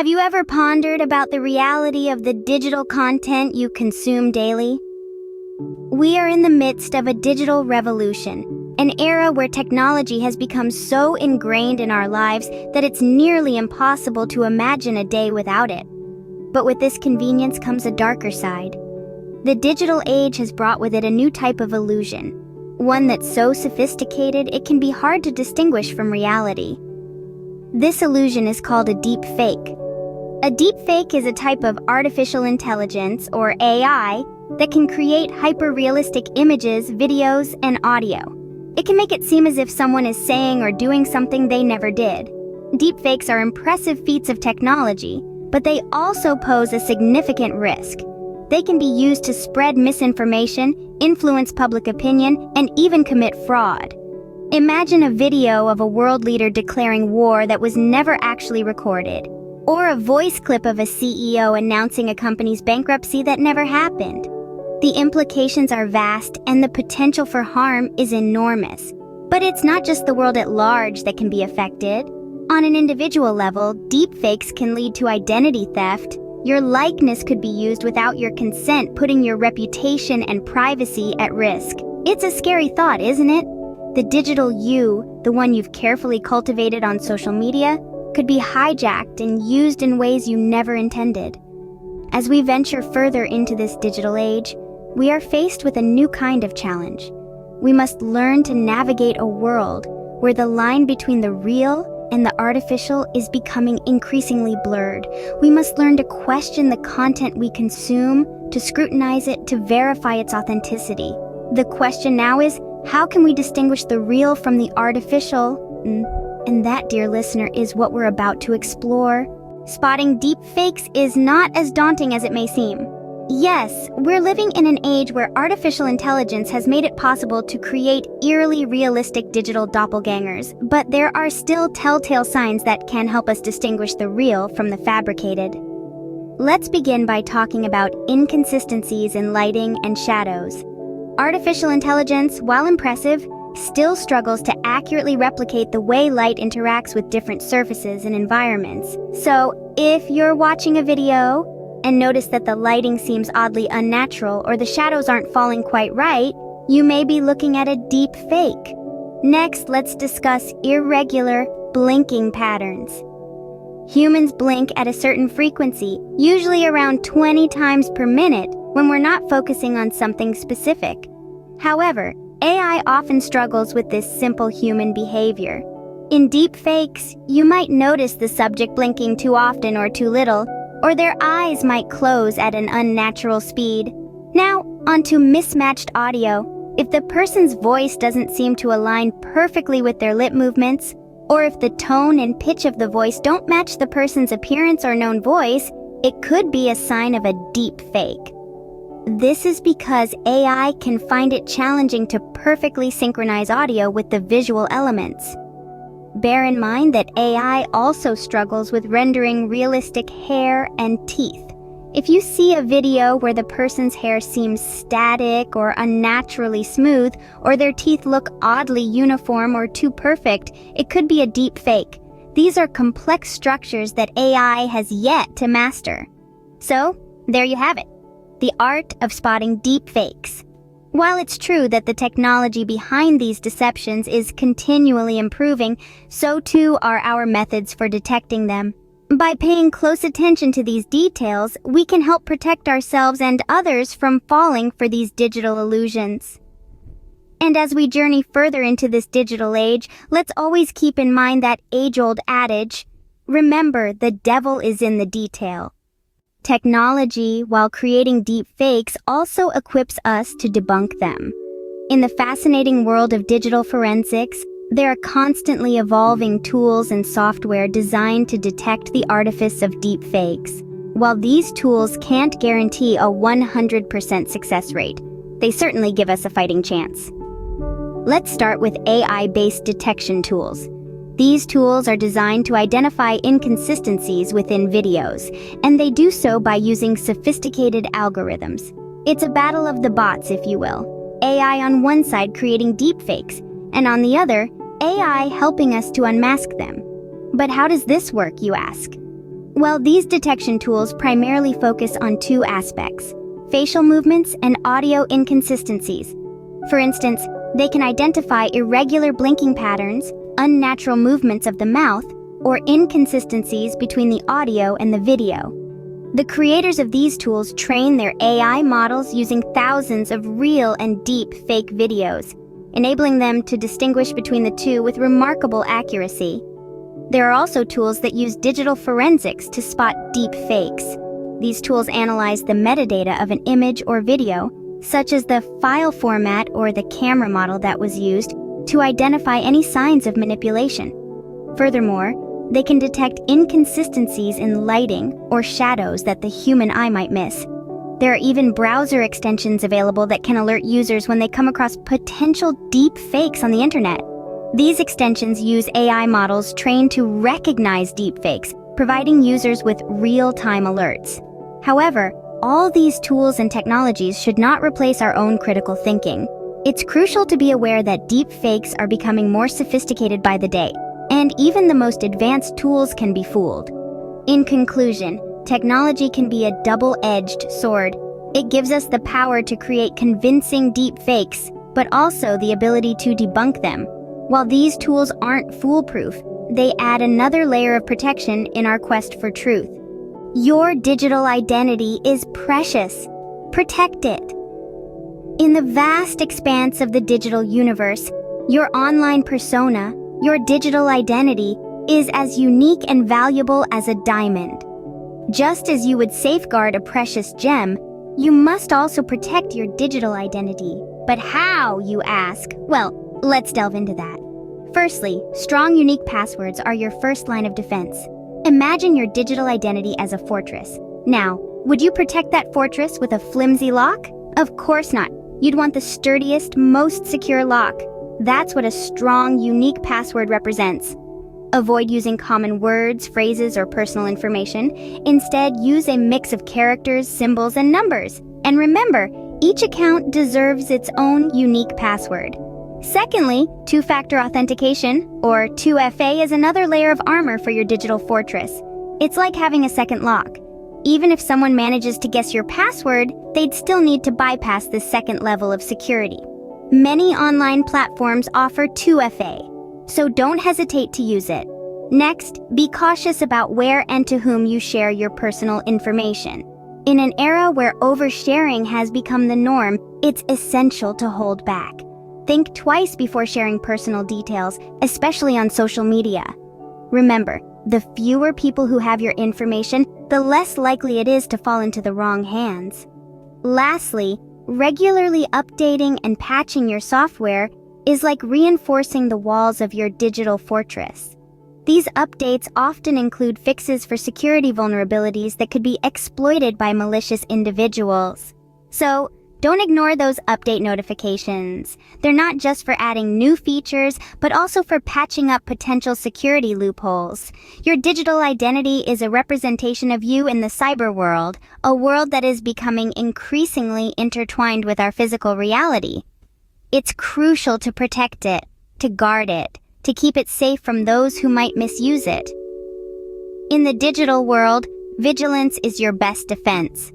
Have you ever pondered about the reality of the digital content you consume daily? We are in the midst of a digital revolution, an era where technology has become so ingrained in our lives that it's nearly impossible to imagine a day without it. But with this convenience comes a darker side. The digital age has brought with it a new type of illusion, one that's so sophisticated it can be hard to distinguish from reality. This illusion is called a deep fake. A deep fake is a type of artificial intelligence, or AI, that can create hyper-realistic images, videos, and audio. It can make it seem as if someone is saying or doing something they never did. Deepfakes are impressive feats of technology, but they also pose a significant risk. They can be used to spread misinformation, influence public opinion, and even commit fraud. Imagine a video of a world leader declaring war that was never actually recorded, or a voice clip of a CEO announcing a company's bankruptcy that never happened. The implications are vast and the potential for harm is enormous. But it's not just the world at large that can be affected. On an individual level, deepfakes can lead to identity theft. Your likeness could be used without your consent, putting your reputation and privacy at risk. It's a scary thought, isn't it? The digital you, the one you've carefully cultivated on social media, could be hijacked and used in ways you never intended. As we venture further into this digital age, we are faced with a new kind of challenge. We must learn to navigate a world where the line between the real and the artificial is becoming increasingly blurred. We must learn to question the content we consume, to scrutinize it, to verify its authenticity. The question now is, how can we distinguish the real from the artificial? And that, dear listener, is what we're about to explore. Spotting deep fakes is not as daunting as it may seem. Yes, we're living in an age where artificial intelligence has made it possible to create eerily realistic digital doppelgangers, but there are still telltale signs that can help us distinguish the real from the fabricated. Let's begin by talking about inconsistencies in lighting and shadows. Artificial intelligence, while impressive, still struggles to accurately replicate the way light interacts with different surfaces and environments. So, if you're watching a video and notice that the lighting seems oddly unnatural or the shadows aren't falling quite right, you may be looking at a deep fake. Next, let's discuss irregular blinking patterns. Humans blink at a certain frequency, usually around 20 times per minute, when we're not focusing on something specific. However, AI often struggles with this simple human behavior. In deep fakes, you might notice the subject blinking too often or too little, or their eyes might close at an unnatural speed. Now, onto mismatched audio. If the person's voice doesn't seem to align perfectly with their lip movements, or if the tone and pitch of the voice don't match the person's appearance or known voice, it could be a sign of a deep fake. This is because AI can find it challenging to perfectly synchronize audio with the visual elements. Bear in mind that AI also struggles with rendering realistic hair and teeth. If you see a video where the person's hair seems static or unnaturally smooth, or their teeth look oddly uniform or too perfect, it could be a deep fake. These are complex structures that AI has yet to master. So, there you have it. The art of spotting deep fakes. While it's true that the technology behind these deceptions is continually improving, so too are our methods for detecting them. By paying close attention to these details, we can help protect ourselves and others from falling for these digital illusions. And as we journey further into this digital age, let's always keep in mind that age-old adage, remember, the devil is in the detail. Technology, while creating deep fakes, also equips us to debunk them. In the fascinating world of digital forensics, there are constantly evolving tools and software designed to detect the artifice of deep fakes. While these tools can't guarantee a 100% success rate, they certainly give us a fighting chance. Let's start with AI-based detection tools. These tools are designed to identify inconsistencies within videos, and they do so by using sophisticated algorithms. It's a battle of the bots, if you will. AI on one side creating deepfakes, and on the other, AI helping us to unmask them. But how does this work, you ask? Well, these detection tools primarily focus on two aspects: facial movements and audio inconsistencies. For instance, they can identify irregular blinking patterns, unnatural movements of the mouth, or inconsistencies between the audio and the video. The creators of these tools train their AI models using thousands of real and deep fake videos, enabling them to distinguish between the two with remarkable accuracy. There are also tools that use digital forensics to spot deep fakes. These tools analyze the metadata of an image or video, such as the file format or the camera model that was used, to identify any signs of manipulation. Furthermore, they can detect inconsistencies in lighting or shadows that the human eye might miss. There are even browser extensions available that can alert users when they come across potential deep fakes on the internet. These extensions use AI models trained to recognize deepfakes, providing users with real-time alerts. However, all these tools and technologies should not replace our own critical thinking. It's crucial to be aware that deepfakes are becoming more sophisticated by the day, and even the most advanced tools can be fooled. In conclusion, technology can be a double-edged sword. It gives us the power to create convincing deepfakes, but also the ability to debunk them. While these tools aren't foolproof, they add another layer of protection in our quest for truth. Your digital identity is precious. Protect it. In the vast expanse of the digital universe, your online persona, your digital identity, is as unique and valuable as a diamond. Just as you would safeguard a precious gem, you must also protect your digital identity. But how, you ask? Well, let's delve into that. Firstly, strong, unique passwords are your first line of defense. Imagine your digital identity as a fortress. Now, would you protect that fortress with a flimsy lock? Of course not. You'd want the sturdiest, most secure lock. That's what a strong, unique password represents. Avoid using common words, phrases, or personal information. Instead, use a mix of characters, symbols, and numbers. And remember, each account deserves its own unique password. Secondly, two-factor authentication, or 2FA, is another layer of armor for your digital fortress. It's like having a second lock. Even if someone manages to guess your password, they'd still need to bypass this second level of security. Many online platforms offer 2FA, so don't hesitate to use it. Next, be cautious about where and to whom you share your personal information. In an era where oversharing has become the norm, it's essential to hold back. Think twice before sharing personal details, especially on social media. Remember, the fewer people who have your information, the less likely it is to fall into the wrong hands. Lastly, regularly updating and patching your software is like reinforcing the walls of your digital fortress. These updates often include fixes for security vulnerabilities that could be exploited by malicious individuals. So, don't ignore those update notifications. They're not just for adding new features, but also for patching up potential security loopholes. Your digital identity is a representation of you in the cyber world, a world that is becoming increasingly intertwined with our physical reality. It's crucial to protect it, to guard it, to keep it safe from those who might misuse it. In the digital world, vigilance is your best defense.